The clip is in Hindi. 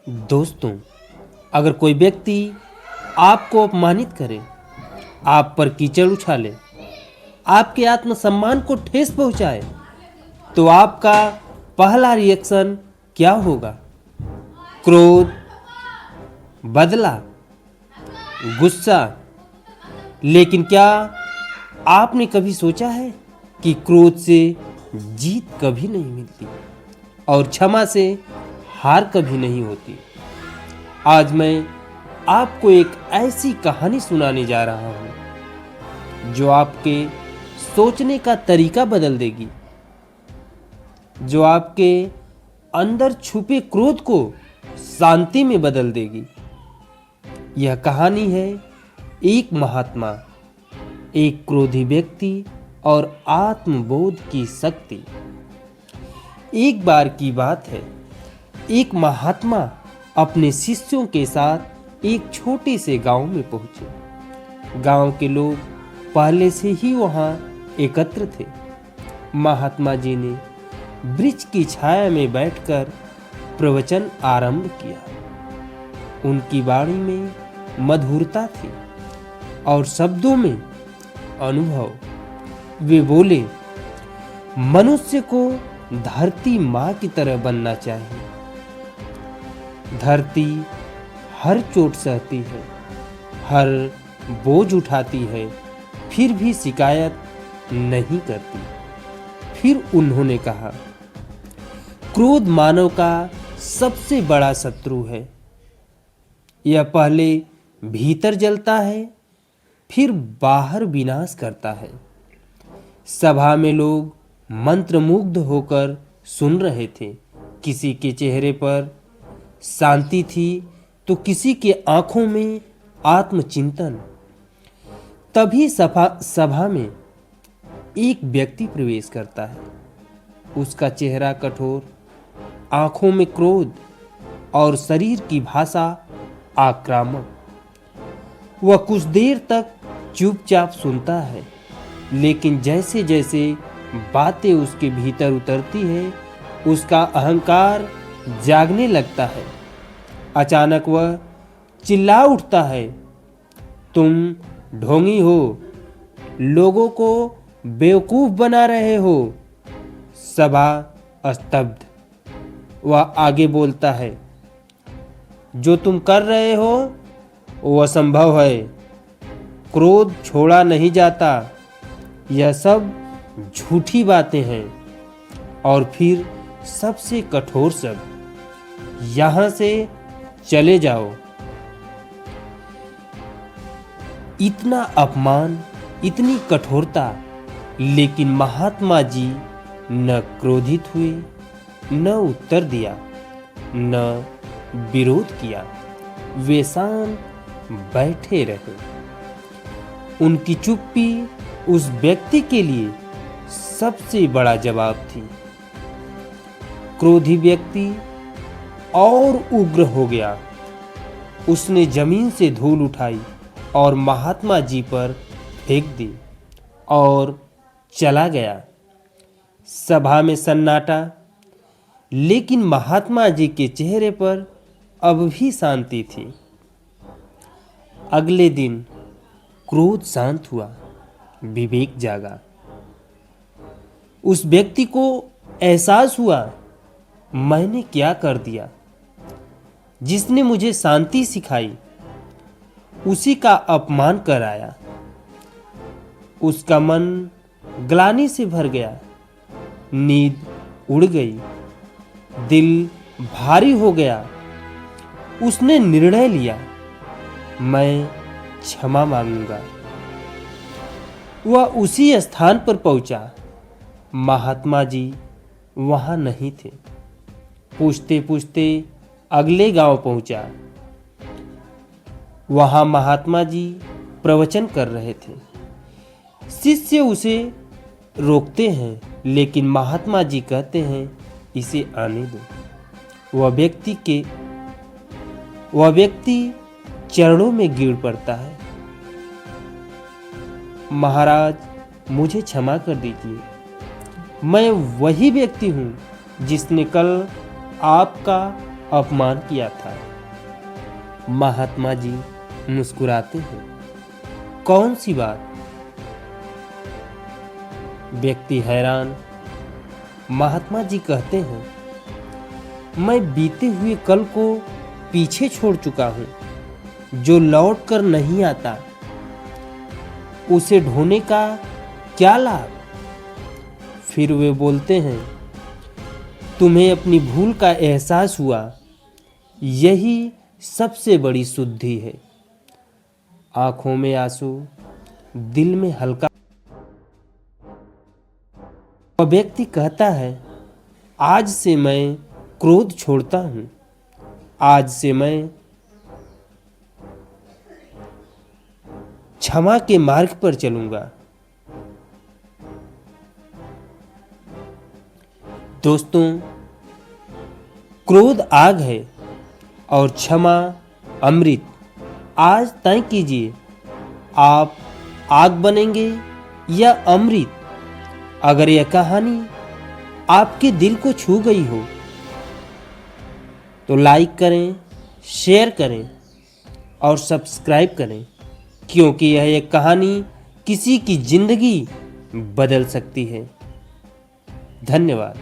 दोस्तों, अगर कोई व्यक्ति आपको अपमानित करे, आप पर कीचड़ उछाले, आपके आत्मसम्मान को ठेस पहुंचाए, तो आपका पहला रिएक्शन क्या होगा? क्रोध, बदला, गुस्सा। लेकिन क्या आपने कभी सोचा है कि क्रोध से जीत कभी नहीं मिलती और क्षमा से हार कभी नहीं होती? आज मैं आपको एक ऐसी कहानी सुनाने जा रहा हूं जो आपके सोचने का तरीका बदल देगी, जो आपके अंदर छुपे क्रोध को शांति में बदल देगी। यह कहानी है एक महात्मा, एक क्रोधी व्यक्ति और आत्मबोध की शक्ति। एक बार की बात है, एक महात्मा अपने शिष्यों के साथ एक छोटे से गांव में पहुंचे। गांव के लोग पहले से ही वहां एकत्र थे। महात्मा जी ने वृक्ष की छाया में बैठकर प्रवचन आरंभ किया। उनकी वाणी में मधुरता थी और शब्दों में अनुभव। वे बोले, मनुष्य को धरती माँ की तरह बनना चाहिए। धरती हर चोट सहती है, हर बोझ उठाती है, फिर भी शिकायत नहीं करती। फिर उन्होंने कहा, क्रोध मानव का सबसे बड़ा शत्रु है। यह पहले भीतर जलता है, फिर बाहर विनाश करता है। सभा में लोग मंत्रमुग्ध होकर सुन रहे थे। किसी के चेहरे पर शांति थी तो किसी के आंखों में आत्मचिंतन। तभी सभा में एक व्यक्ति प्रवेश करता है। उसका चेहरा कठोर, आंखों में क्रोध और शरीर की भाषा आक्रामक। वह कुछ देर तक चुपचाप सुनता है, लेकिन जैसे जैसे बातें उसके भीतर उतरती है, उसका अहंकार जागने लगता है। अचानक वह चिल्ला उठता है, तुम ढोंगी हो, लोगों को बेवकूफ बना रहे हो। सभा स्तब्ध। वह आगे बोलता है, जो तुम कर रहे हो वो असंभव है। क्रोध छोड़ा नहीं जाता। यह सब झूठी बातें हैं। और फिर सबसे कठोर शब्द, यहां से चले जाओ। इतना अपमान, इतनी कठोरता, लेकिन महात्मा जी न क्रोधित हुए, न उत्तर दिया, न विरोध किया। वे शांत बैठे रहे। उनकी चुप्पी उस व्यक्ति के लिए सबसे बड़ा जवाब थी। क्रोधी व्यक्ति और उग्र हो गया। उसने जमीन से धूल उठाई और महात्मा जी पर फेंक दी और चला गया। सभा में सन्नाटा, लेकिन महात्मा जी के चेहरे पर अब भी शांति थी। अगले दिन क्रोध शांत हुआ, विवेक जागा। उस व्यक्ति को एहसास हुआ, मैंने क्या कर दिया। जिसने मुझे शांति सिखाई, उसी का अपमान कराया। उसका मन ग्लानि से भर गया, नींद उड़ गई, दिल भारी हो गया। उसने निर्णय लिया, मैं क्षमा मांगूंगा। वह उसी स्थान पर पहुंचा। महात्मा जी वहां नहीं थे। पूछते पूछते अगले गांव पहुंचा। वहां महात्मा जी प्रवचन कर रहे थे। शिष्य उसे रोकते हैं, लेकिन महात्मा जी कहते हैं, इसे आने दो। वह व्यक्ति चरणों में गिर पड़ता है। महाराज, मुझे क्षमा कर दीजिए। मैं वही व्यक्ति हूं जिसने कल आपका अपमान किया था। महात्मा जी मुस्कुराते हैं। कौन सी बात? व्यक्ति हैरान। महात्मा जी कहते हैं, मैं बीते हुए कल को पीछे छोड़ चुका हूं। जो लौट कर नहीं आता उसे ढोने का क्या लाभ? फिर वे बोलते हैं, तुम्हें अपनी भूल का एहसास हुआ, यही सबसे बड़ी शुद्धि है। आंखों में आंसू, दिल में हल्का। वह व्यक्ति कहता है, आज से मैं क्रोध छोड़ता हूं। आज से मैं क्षमा के मार्ग पर चलूंगा। दोस्तों, क्रोध आग है और क्षमा अमृत। आज तय कीजिए, आप आग बनेंगे या अमृत। अगर यह कहानी आपके दिल को छू गई हो तो लाइक करें, शेयर करें और सब्सक्राइब करें, क्योंकि यह एक कहानी किसी की जिंदगी बदल सकती है। धन्यवाद।